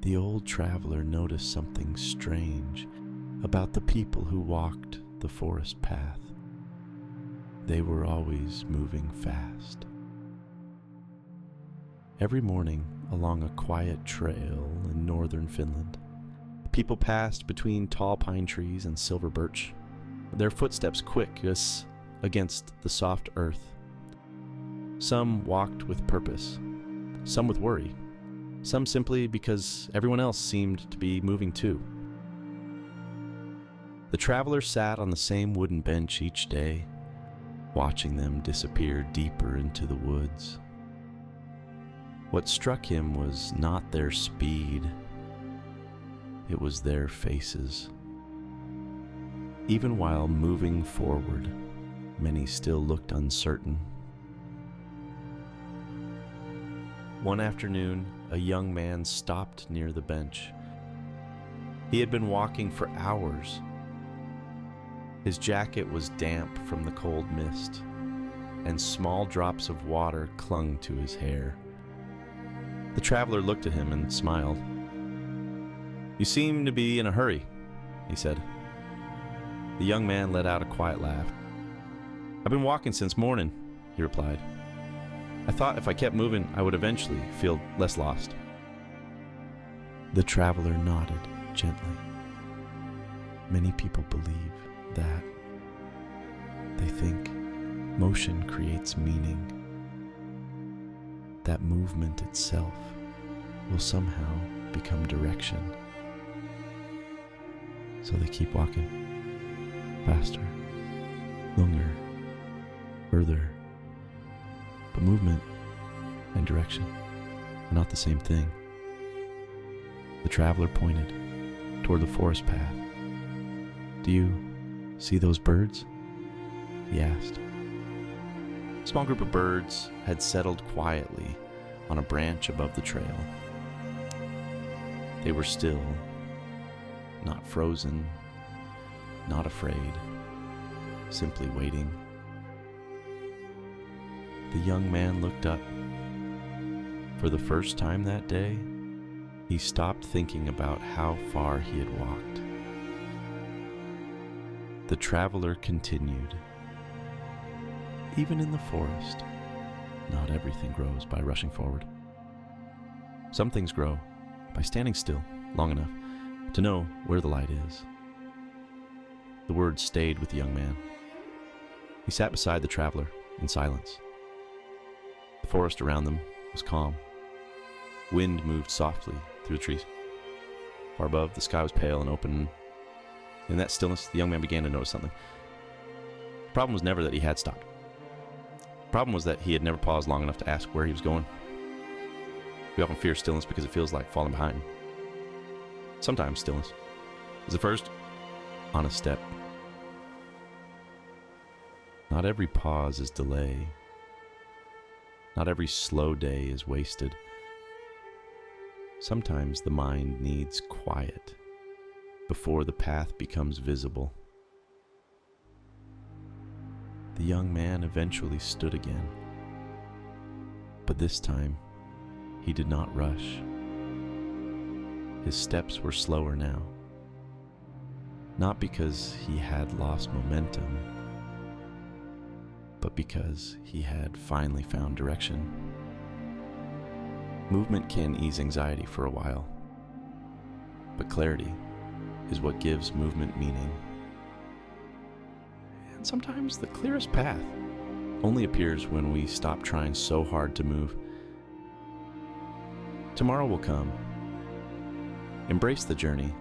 The old traveler noticed something strange about the people who walked the forest path. They were always moving fast. Every morning, along a quiet trail in northern Finland, people passed between tall pine trees and silver birch, their footsteps quick as against the soft earth. Some walked with purpose, some with worry, some simply because everyone else seemed to be moving too. The traveler sat on the same wooden bench each day, watching them disappear deeper into the woods. What struck him was not their speed, it was their faces. Even while moving forward, many still looked uncertain. One afternoon, a young man stopped near the bench. He had been walking for hours. His jacket was damp from the cold mist, and small drops of water clung to his hair. The traveler looked at him and smiled. "You seem to be in a hurry," he said. The young man let out a quiet laugh. "I've been walking since morning," he replied. "I thought if I kept moving, I would eventually feel less lost." The traveler nodded gently. Many people believe that. They think motion creates meaning, that movement itself will somehow become direction. So they keep walking, faster, longer, further. But movement and direction are not the same thing. The traveler pointed toward the forest path. "Do you see those birds?" he asked. A small group of birds had settled quietly on a branch above the trail. They were still, not frozen, not afraid, simply waiting. The young man looked up. For the first time that day, he stopped thinking about how far he had walked. The traveler continued. Even in the forest, not everything grows by rushing forward. Some things grow by standing still long enough to know where the light is. The words stayed with the young man. He sat beside the traveler in silence. The forest around them was calm. Wind moved softly through the trees. Far above, the sky was pale and open. In that stillness, the young man began to notice something. The problem was never that he had stopped. The problem was that he had never paused long enough to ask where he was going. We often fear stillness because it feels like falling behind. Sometimes stillness is the first honest step. Not every pause is delay. Not every slow day is wasted. Sometimes the mind needs quiet before the path becomes visible. The young man eventually stood again, but this time he did not rush. His steps were slower now, not because he had lost momentum, but because he had finally found direction. Movement can ease anxiety for a while, but clarity is what gives movement meaning. And sometimes the clearest path only appears when we stop trying so hard to move. Tomorrow will come. Embrace the journey